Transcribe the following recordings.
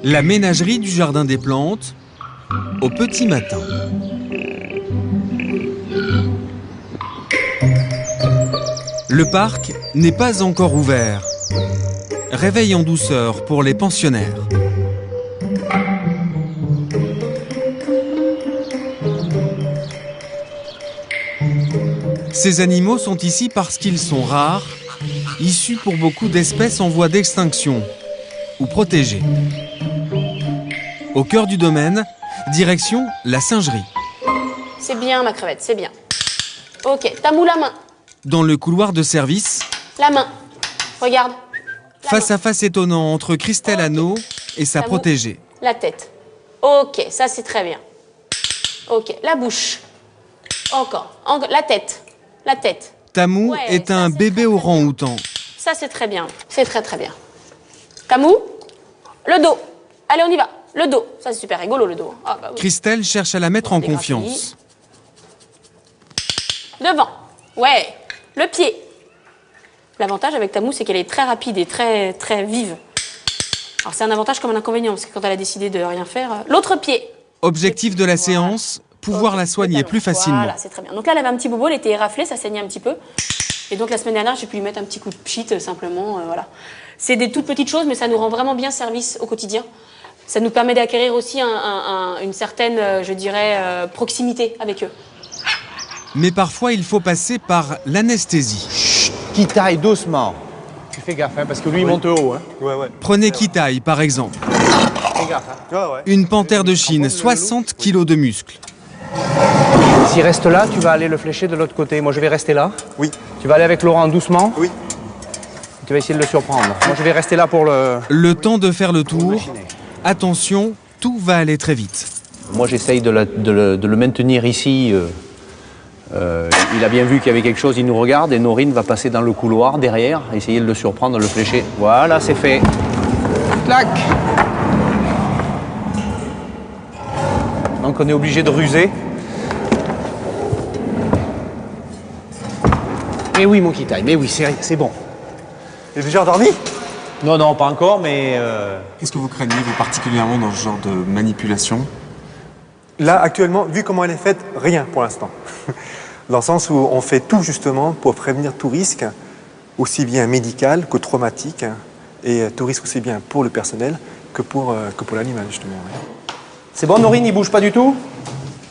La ménagerie du Jardin des Plantes, au petit matin. Le parc n'est pas encore ouvert. Réveil en douceur pour les pensionnaires. Ces animaux sont ici parce qu'ils sont rares, issus pour beaucoup d'espèces en voie d'extinction ou protégées. Au cœur du domaine, direction la singerie. C'est bien ma crevette, c'est bien. Ok, Tamou, la main. Dans le couloir de service, La main. Regarde. face à face étonnant entre Christelle Anneau et sa Tamou. protégée. La tête. Ok, ça c'est très bien. Ok, la bouche. Encore. La tête. La tête. Tamou Ouais, est ça, un c'est bébé très, très orang-outan. Ça c'est très bien. C'est très très bien. Tamou, le dos. Allez, on y va. Le dos. Ça c'est super rigolo le dos. Ah, bah, oui. Christelle cherche à la mettre en Des confiance. graphies. Devant. Ouais. Le pied. L'avantage avec Tamou, c'est qu'elle est très rapide et très très vive. Alors c'est un avantage comme un inconvénient, parce que quand elle a décidé de rien faire... L'autre pied. Objectif de la séance, pouvoir la soigner plus facilement. Voilà, c'est très bien. Donc là, elle avait un petit bobo, elle était éraflée, ça saignait un petit peu. Et donc la semaine dernière, j'ai pu lui mettre un petit coup de pchit, simplement, voilà. C'est des toutes petites choses, mais ça nous rend vraiment bien service au quotidien. Ça nous permet d'acquérir aussi une certaine, je dirais, proximité avec eux. Mais parfois, il faut passer par l'anesthésie. Qui taille doucement. Tu fais gaffe, hein, parce que lui, il monte haut. Hein. Prenez Kitaï, par exemple. Fais gaffe. Hein. Une panthère de Chine, 60 kilos de muscles. S'il reste là, tu vas aller le flécher de l'autre côté. Moi, je vais rester là. Oui. Tu vas aller avec Laurent doucement. Oui. Tu vas essayer de le surprendre. Moi, je vais rester là pour le... Le temps de faire le tour. Attention, tout va aller très vite. Moi, j'essaye de le maintenir ici. Il a bien vu qu'il y avait quelque chose, il nous regarde et Norine va passer dans le couloir derrière, essayer de le surprendre, de le flécher. Voilà, c'est fait. Clac. Donc on est obligé de ruser. Mais oui, mon Kitaï, mais oui, c'est bon. Il est déjà endormi? Non, non, pas encore, mais... Qu'est-ce que vous craignez, vous, particulièrement, dans ce genre de manipulation? Là, actuellement, vu comment elle est faite, rien pour l'instant. Dans le sens où on fait tout justement pour prévenir tout risque, aussi bien médical que traumatique, et tout risque aussi bien pour le personnel que pour l'animal, justement. Ouais. C'est bon, Norine, il bouge pas du tout?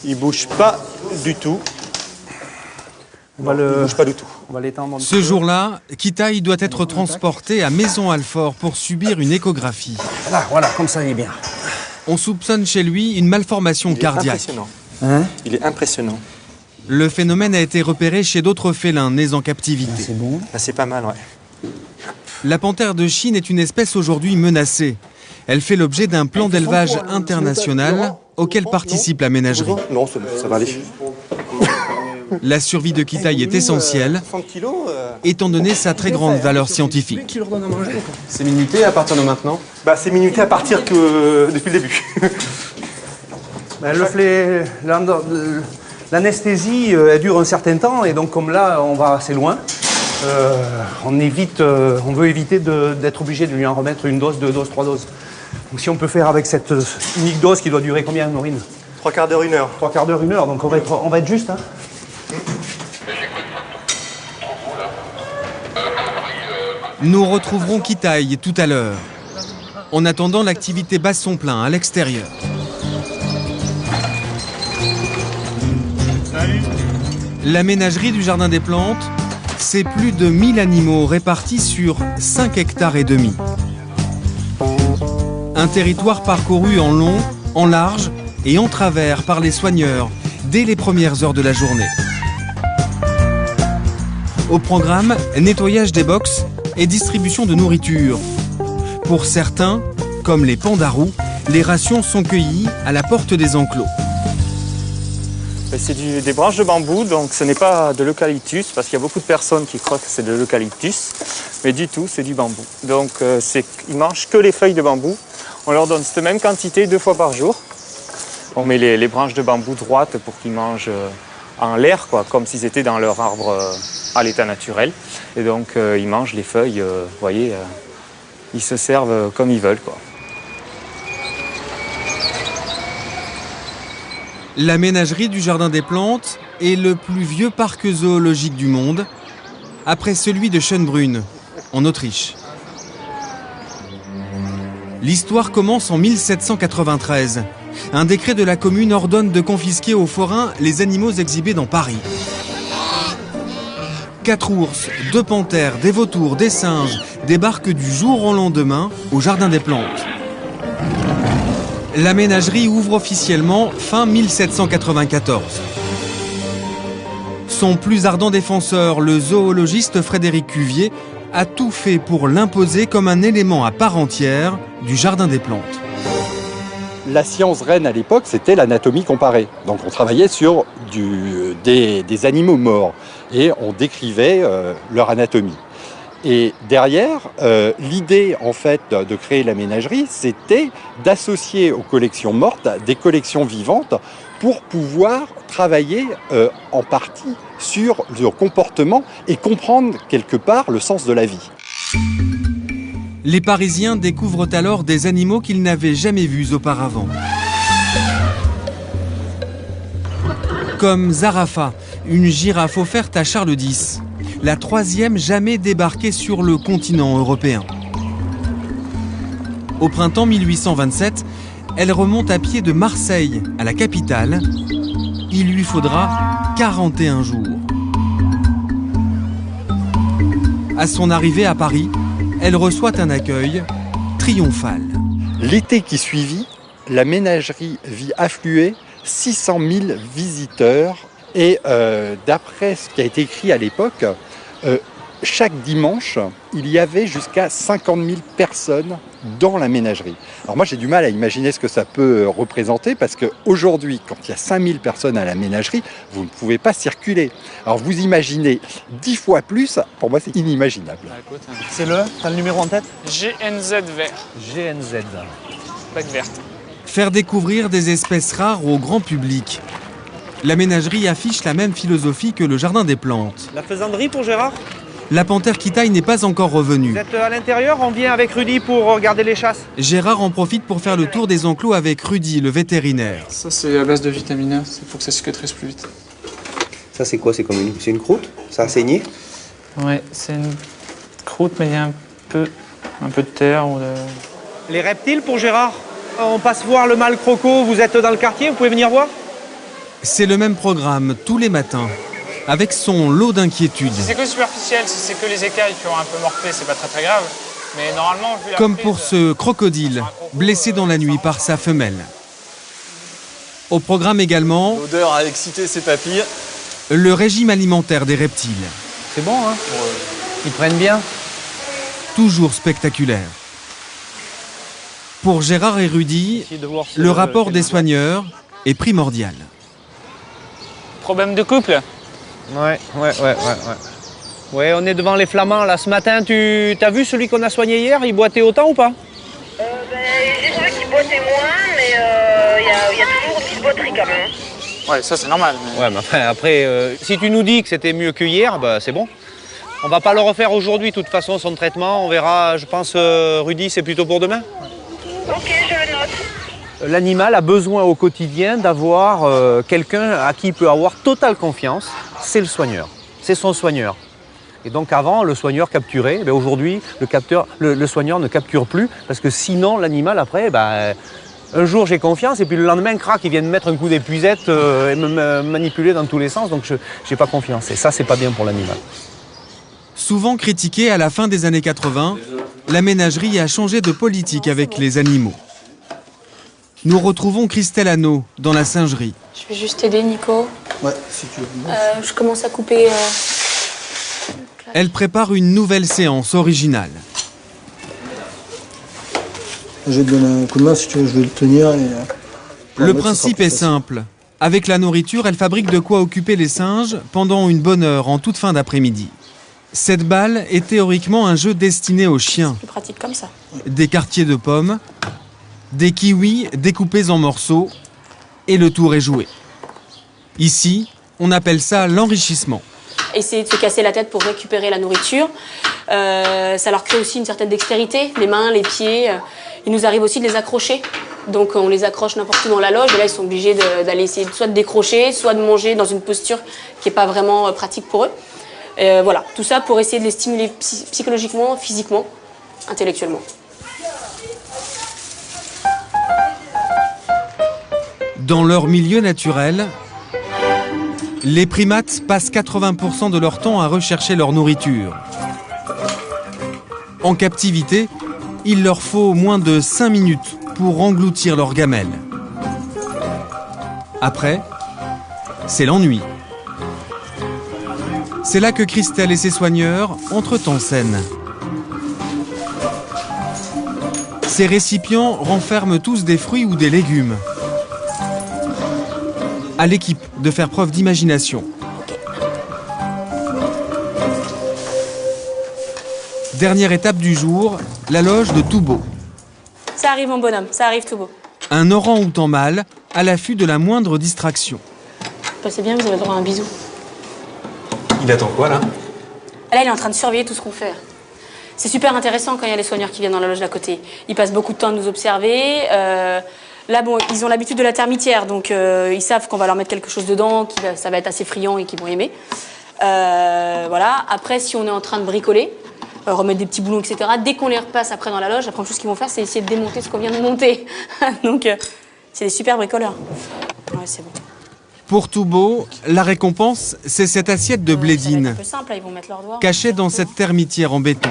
Il bouge pas du tout. Il bouge pas du tout. On va l'étendre. Ce jour-là, Kitaï doit être transporté à Maison-Alfort pour subir une échographie. Là, voilà, comme ça, il est bien. On soupçonne chez lui une malformation cardiaque. Impressionnant. Hein? Il est impressionnant. Le phénomène a été repéré chez d'autres félins nés en captivité. C'est bon. Là, c'est pas mal, ouais. La panthère de Chine est une espèce aujourd'hui menacée. Elle fait l'objet d'un plan d'élevage international auquel participe la ménagerie. Non, ça va aller. La survie de Kitaï est essentielle, 60 kilos, étant donné sa très grande valeur scientifique. C'est minuté à partir de maintenant? bah, c'est minuté à partir que depuis le début. L'anesthésie, elle dure un certain temps, et donc comme là, on va assez loin, on veut éviter d'être obligé de lui en remettre une dose, deux doses, trois doses. Donc si on peut faire avec cette unique dose qui doit durer combien, Norine? 3 quarts d'heure, 1 heure. 3 quarts d'heure, 1 heure, donc on va être juste. Hein. Nous retrouverons Kitaï tout à l'heure. En attendant, l'activité bat son plein à l'extérieur. La ménagerie du Jardin des Plantes, c'est plus de 1000 animaux répartis sur 5 hectares et demi. Un territoire parcouru en long, en large et en travers par les soigneurs dès les premières heures de la journée. Au programme, nettoyage des box et distribution de nourriture. Pour certains, comme les pandarous, les rations sont cueillies à la porte des enclos. C'est des branches de bambou, donc ce n'est pas de l'eucalyptus, parce qu'il y a beaucoup de personnes qui croient que c'est de l'eucalyptus, mais du tout, c'est du bambou. Donc ils mangent que les feuilles de bambou. On leur donne cette même quantité 2 fois par jour. On met les branches de bambou droites pour qu'ils mangent en l'air, comme s'ils étaient dans leur arbre à l'état naturel. Et donc ils mangent les feuilles, vous voyez, ils se servent comme ils veulent, quoi. La ménagerie du Jardin des Plantes est le plus vieux parc zoologique du monde, après celui de Schönbrunn, en Autriche. L'histoire commence en 1793. Un décret de la commune ordonne de confisquer aux forains les animaux exhibés dans Paris. 4 ours, 2 panthères, des vautours, des singes débarquent du jour au lendemain au Jardin des Plantes. La ménagerie ouvre officiellement fin 1794. Son plus ardent défenseur, le zoologiste Frédéric Cuvier, a tout fait pour l'imposer comme un élément à part entière du Jardin des Plantes. La science reine à l'époque, c'était l'anatomie comparée. Donc on travaillait sur des animaux morts et on décrivait leur anatomie. Et derrière, l'idée en fait de créer la ménagerie, c'était d'associer aux collections mortes des collections vivantes pour pouvoir travailler en partie sur leur comportement et comprendre quelque part le sens de la vie. Les Parisiens découvrent alors des animaux qu'ils n'avaient jamais vus auparavant. Comme Zarafa, une girafe offerte à Charles X, la 3e jamais débarquée sur le continent européen. Au printemps 1827, elle remonte à pied de Marseille à la capitale. Il lui faudra 41 jours. À son arrivée à Paris, elle reçoit un accueil triomphal. L'été qui suivit, la ménagerie vit affluer 600 000 visiteurs et d'après ce qui a été écrit à l'époque, chaque dimanche, il y avait jusqu'à 50 000 personnes dans la ménagerie. Alors moi j'ai du mal à imaginer ce que ça peut représenter parce qu'aujourd'hui, quand il y a 5 000 personnes à la ménagerie, vous ne pouvez pas circuler. Alors vous imaginez 10 fois plus, pour moi c'est inimaginable. C'est t'as le numéro en tête? GNZ vert. GNZ. Plaque verte. Faire découvrir des espèces rares au grand public. La ménagerie affiche la même philosophie que le Jardin des Plantes. La faisanderie pour Gérard? La panthère qui taille n'est pas encore revenue. Vous êtes à l'intérieur, on vient avec Rudy pour regarder les chasses. Gérard en profite pour faire le tour des enclos avec Rudy, le vétérinaire. Ça, c'est à base de vitamines, c'est pour que ça cicatrise plus vite. Ça, c'est quoi? C'est comme une croûte? Ça a saigné? Ouais, c'est une croûte, mais il y a un peu de terre ou de... Les reptiles pour Gérard? On passe voir le mâle croco, vous êtes dans le quartier, vous pouvez venir voir? C'est le même programme tous les matins, avec son lot d'inquiétudes. Si c'est que superficiel, si c'est que les écailles qui ont un peu morflé, c'est pas très grave. Mais normalement, vu la Comme prise, pour ce crocodile, blessé dans la nuit par sa femelle. Au programme également, L'odeur a excité ses papilles. le régime alimentaire des reptiles. C'est bon, hein? Ils prennent bien. Toujours spectaculaire. Pour Gérard et Rudy, le rapport des soigneurs est primordial. Problème de couple? Ouais. Ouais, on est devant les Flamands là. Ce matin, t'as vu celui qu'on a soigné hier? Il boitait autant ou pas? J'ai trouvé qu'il boitait moins, mais il y a toujours une petite boiterie quand même. Ouais, ça c'est normal. Mais... Ouais, mais après, si tu nous dis que c'était mieux que hier, bah, c'est bon. On va pas le refaire aujourd'hui, de toute façon, son traitement. On verra, je pense, Rudy, c'est plutôt pour demain. Ok, je le note. L'animal a besoin au quotidien d'avoir quelqu'un à qui il peut avoir totale confiance. C'est le soigneur, c'est son soigneur. Et donc avant, le soigneur capturait. Eh aujourd'hui, le soigneur ne capture plus parce que sinon, l'animal, après, un jour j'ai confiance et puis le lendemain, crac, il vient me mettre un coup d'épuisette et me manipuler dans tous les sens. Donc je n'ai pas confiance. Et ça, c'est pas bien pour l'animal. Souvent critiquée à la fin des années 80, la ménagerie a changé de politique avec les animaux. Nous retrouvons Christelle Hanot dans la singerie. Je vais juste t'aider, Nico. Ouais, si tu veux. Je commence à couper... Elle prépare une nouvelle séance originale. Je vais te donner un coup de main si tu veux, je vais le tenir. Le principe est simple. Avec la nourriture, elle fabrique de quoi occuper les singes pendant une bonne heure en toute fin d'après-midi. Cette balle est théoriquement un jeu destiné aux chiens. plus pratique comme ça. Des quartiers de pommes, des kiwis découpés en morceaux, et le tour est joué. Ici, on appelle ça l'enrichissement. essayer de se casser la tête pour récupérer la nourriture. Ça leur crée aussi une certaine dextérité, les mains, les pieds. Il nous arrive aussi de les accrocher. Donc on les accroche n'importe où dans la loge et là ils sont obligés d'aller essayer soit de décrocher, soit de manger dans une posture qui n'est pas vraiment pratique pour eux. Voilà, tout ça pour essayer de les stimuler psychologiquement, physiquement, intellectuellement. Dans leur milieu naturel, les primates passent 80% de leur temps à rechercher leur nourriture. En captivité, il leur faut moins de 5 minutes pour engloutir leur gamelle. Après, c'est l'ennui. C'est là que Christelle et ses soigneurs entrent en scène. Ces récipients renferment tous des fruits ou des légumes. À l'équipe de faire preuve d'imagination. Dernière étape du jour, la loge de Toubo. Ça arrive mon bonhomme, ça arrive Toubo. Un orang-outan mâle à l'affût de la moindre distraction. C'est bien, vous avez le droit à un bisou. Il attend quoi là? Là, il est en train de surveiller tout ce qu'on fait. C'est super intéressant quand il y a les soigneurs qui viennent dans la loge d'à côté. Ils passent beaucoup de temps à nous observer. Là, bon, ils ont l'habitude de la termitière, donc ils savent qu'on va leur mettre quelque chose dedans, ça va être assez friand et qu'ils vont aimer. Voilà. Après, si on est en train de bricoler, remettre des petits boulons, etc., dès qu'on les repasse après dans la loge, la première chose qu'ils vont faire, c'est essayer de démonter ce qu'on vient de monter. Donc, c'est des super bricoleurs. Ouais, c'est bon. Pour Toubo, la récompense, c'est cette assiette de blédine, un peu simple, là, ils vont mettre leurs doigts. cachée dans cette termitière en béton.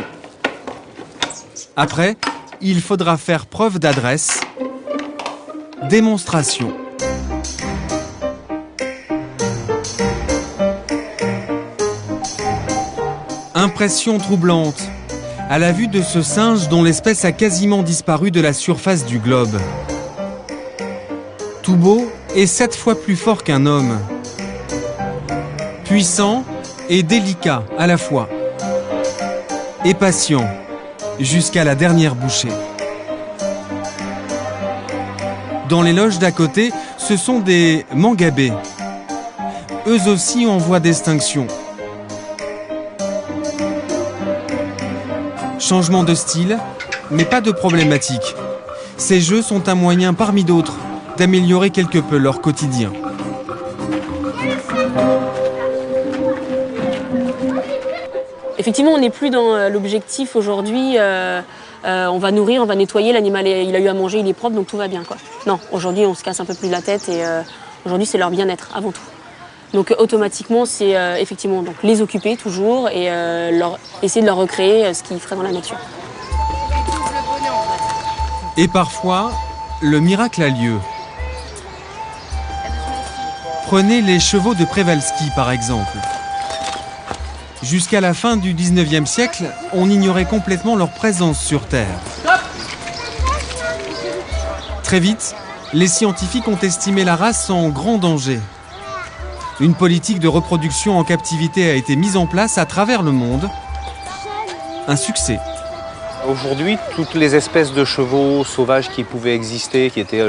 Après, il faudra faire preuve d'adresse. Démonstration. Impression troublante à la vue de ce singe dont l'espèce a quasiment disparu de la surface du globe. Toubo est 7 fois plus fort qu'un homme. Puissant et délicat à la fois. Et patient jusqu'à la dernière bouchée. Dans les loges d'à côté, ce sont des mangabés. Eux aussi en voie d'extinction. Changement de style, mais pas de problématique. Ces jeux sont un moyen parmi d'autres d'améliorer quelque peu leur quotidien. Effectivement, on n'est plus dans l'objectif aujourd'hui. On va nourrir, on va nettoyer, l'animal il a eu à manger, il est propre, donc tout va bien, quoi. Non, aujourd'hui on se casse un peu plus la tête et aujourd'hui c'est leur bien-être avant tout. Donc automatiquement c'est effectivement donc, les occuper toujours et essayer de leur recréer ce qu'ils feraient dans la nature. Et parfois, le miracle a lieu. Prenez les chevaux de Przewalski par exemple. Jusqu'à la fin du 19e siècle, on ignorait complètement leur présence sur Terre. Très vite, les scientifiques ont estimé la race en grand danger. Une politique de reproduction en captivité a été mise en place à travers le monde. Un succès. Aujourd'hui, toutes les espèces de chevaux sauvages qui pouvaient exister, qui étaient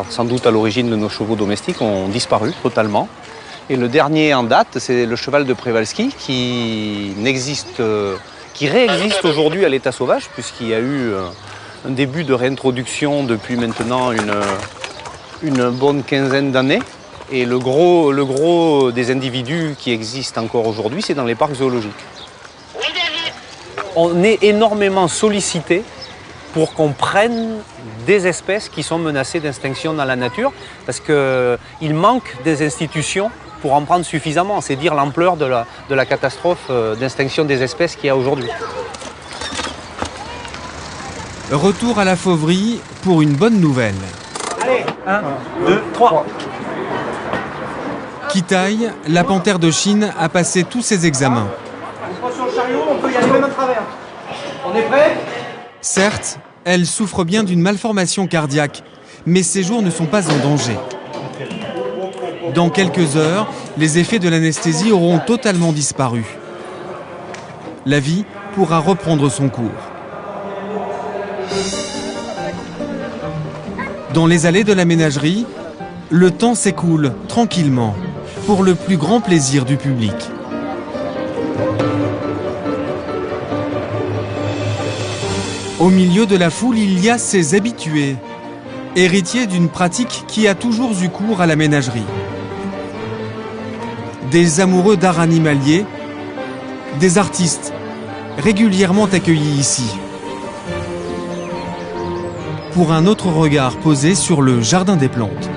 sans doute à l'origine de nos chevaux domestiques, ont disparu totalement. Et le dernier en date, c'est le cheval de Przewalski qui réexiste aujourd'hui à l'état sauvage, puisqu'il y a eu un début de réintroduction depuis maintenant une bonne quinzaine d'années. Et le gros des individus qui existent encore aujourd'hui, c'est dans les parcs zoologiques. On est énormément sollicité pour qu'on prenne des espèces qui sont menacées d'extinction dans la nature, parce qu'il manque des institutions pour en prendre suffisamment. C'est dire l'ampleur de la catastrophe d'extinction des espèces qu'il y a aujourd'hui. Retour à la fauverie pour une bonne nouvelle. Allez, 1, 2, 3. Kitaï, la panthère de Chine, a passé tous ses examens. On prend sur le chariot, on peut y aller même à travers. On est prêt? Certes, elle souffre bien d'une malformation cardiaque, mais ses jours ne sont pas en danger. Dans quelques heures, les effets de l'anesthésie auront totalement disparu. La vie pourra reprendre son cours. Dans les allées de la ménagerie, le temps s'écoule tranquillement, pour le plus grand plaisir du public. Au milieu de la foule, il y a ces habitués, héritiers d'une pratique qui a toujours eu cours à la ménagerie. Des amoureux d'art animalier, des artistes, régulièrement accueillis ici. Pour un autre regard posé sur le jardin des plantes.